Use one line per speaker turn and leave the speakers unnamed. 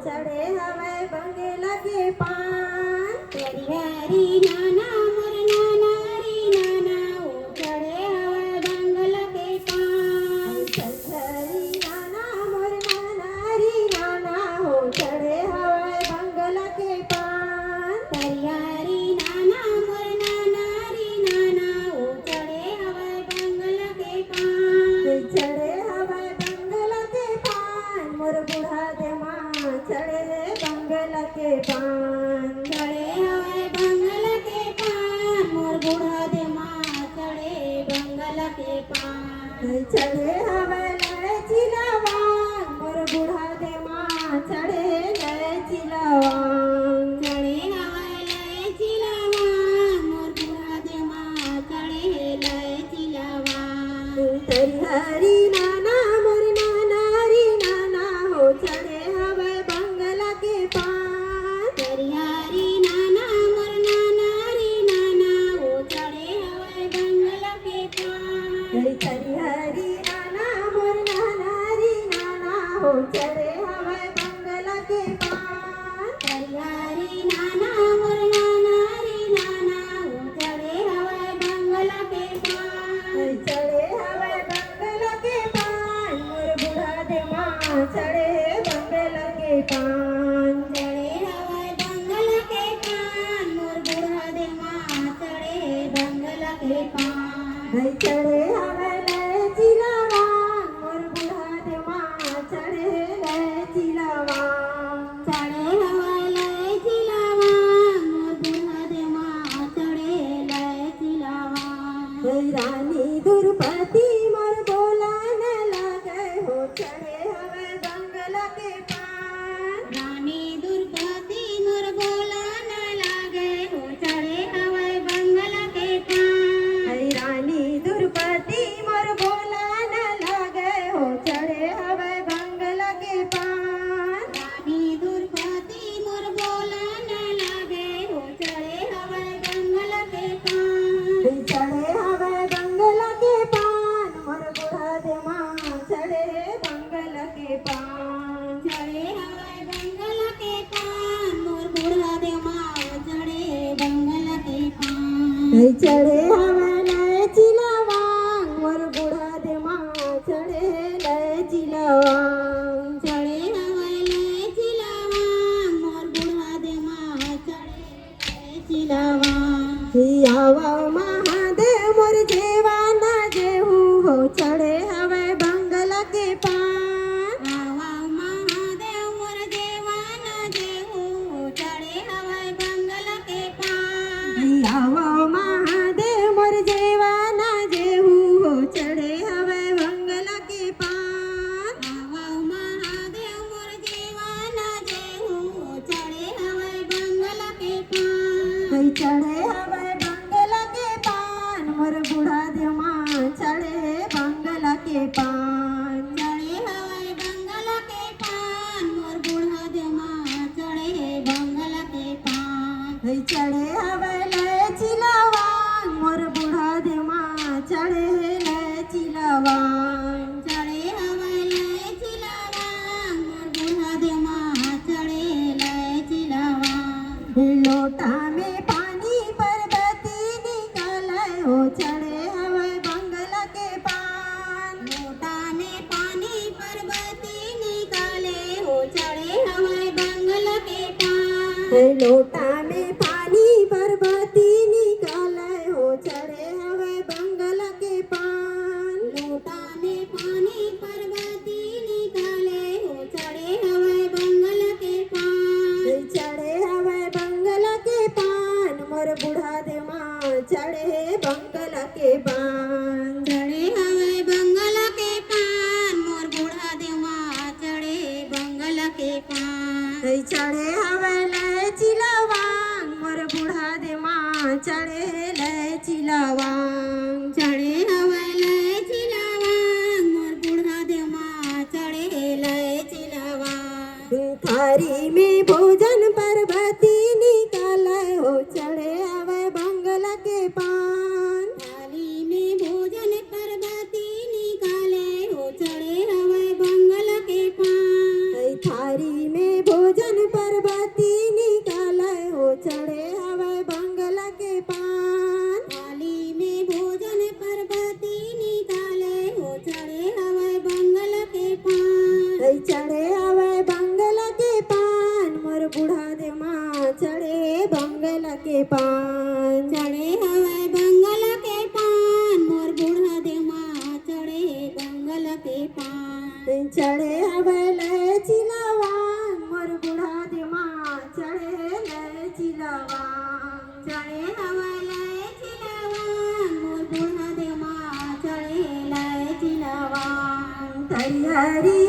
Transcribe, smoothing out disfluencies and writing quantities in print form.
चढ़े हवे बंगला के पान।
हरी हरी नाना मोर नाना री नाना ओ चढ़े हवे बंगला के पान।
हरी नाना मोर नाना री नाना हो चढ़े हवे बंगला के पान।
हरी हरी नाना मोर नाना री नाना ओ चढ़े हवे बंगला के पान।
चढ़े हवे बंगला के पान मोर बूढ़ा दे माँ चढ़े बंगला के पान।
चढ़े हवे बंगला के पान मोर बूढ़ा दे माँ चढ़े बंगला के पान।
चढ़े हवे लड़ची लवांग मोर बूढ़ा दे माँ चढ़े लड़ची लवांग।
चढ़े हवे लड़ची लवांग मोर बूढ़ा दे माँ चढ़े लड़ची लवांग।
हरी हरी नाना मोर नाना री नाना हो चढ़े हवे बंगला के पान।
हरी हरी नाना मोर नाना री नाना ओ चढ़े हवे बंगला के पान।
हरी हरी नाना मोर नाना री नाना हो चढ़े हवे बंगला के पान।
हरी हरी नाना मोर नाना री नाना ओ चढ़े हवे बंगला के पान।
चढ़े हवे बंगला के पान मोर बूढ़ा दे माँ चढ़े बंगला के पान।
चढ़े हवे बंगला के पान मोर बूढ़ा दे माँ चढ़े बंगला के पान।
चढ़े हवे लड़ची लवांग मोर बूढ़ा दे माँ चढ़े लड़ची लवांग।
चढ़े हवे लड़ची लवांग मोर बूढ़ा दे माँ चढ़े लड़ची लवांग।
रानी दुर्पति मोर बोलन लगे हो चढ़े हवे बंगला के पान।
रानी दुर्गति मोर बोलन लागे हो चढ़े हवे बंगला के पान।
रानी दुर्पति मोर बोलन लगे हो चढ़े हवे बंगला के पान।
रानी दुर्गति मोर बोलन लागे हो चढ़े हवे बंगला के पान।
चढ़े हवे बंगला के पान मोर बूढ़ा दे माँ चढ़े बंगला के पान।
चढ़े हवे बंगला के पान मोर बूढ़ा दे माँ चढ़े बंगला के पान।
चढ़े हवे लड़ची लवांग मोर बूढ़ा दे माँ चढ़े लड़ची लवांग।
चढ़े हवे लड़ची लवांग मोर बूढ़ा दे माँ चढ़े लड़ची लवांग।
आवा महादेव मोर जेवाना जेहू हो चढ़े हवे बंगला के पान।
आवा महादेव मोर देवाना देहू चढ़े हवे बंगला के पान।
आवा महादेव मोर जेवाना जेहू हो चढ़े हवे बंगला के पान।
आवा महादेव मोर देवाना देहू चढ़े हवे बंगला के पान।
चढ़े हवे बंगला के पान मोर बूढ़ा दे माँ चढ़े बंगला के पान।
चढ़े हवे बंगला के पान मोर बूढ़ा दे माँ चढ़े बंगला के पान।
चढ़े हवे लड़ची लवांग मोर बूढ़ा दे माँ चढ़े लड़ची लवांग।
चढ़े हवे लड़ची लवांग मोर बूढ़ा दे माँ चढ़े लड़ची लवांग।
लोटा में पानी पर्वती निकाले हो चढ़े हवे बंगला के पान।
लोटा में पानी पर्वती निकाले हो चढ़े हवे बंगला के पान।
लोटा में पानी पर्वती निकाले हो चढ़े हवे बंगला के पान।
लोटा में पानी पर्वती निकाले हो चढ़े हवे बंगला के पान।
चढ़े हवे बंगला के पान मोर बूढ़ा दे माँ चढ़े बंगला के पान।
चढ़े हवे बंगला के पान मोर बूढ़ा दे माँ चढ़े बंगला के पान।
चढ़े हवे लड़ची लवांग मोर बूढ़ा दे माँ चढ़े लड़ची लवांग।
चढ़े हवे लड़ची लवांग मोर बूढ़ा दे माँ चढ़े लड़ची लवांग।
थारी में भोजन पर्वती निकाले हो चढ़े हवे बंगला के पान।
थाली में भोजन पर्वती निकाले हो चढ़े हवे बंगला के पान।
थारी में में भोजन परबती निकाले हो चढ़े हवे बंगला के पान
थाली में भोजन परबती निकाले हो चढ़े हवे बंगला के पान
ऐ चढ़े हवे बंगला के पान मोर बूढ़ा दे माँ चढ़े बंगला के पान
चढ़े हवे बंगला के पान मोर बूढ़ा दे माँ चढ़े बंगला के पान
चढ़े हवे ले चिलवान मोर बूढ़ा दे माँ चढ़े ले चिलवान
चढ़े हवे लय चिलवान मोर बूढ़ा दे माँ चढ़े लय चिलवान
हरि हरि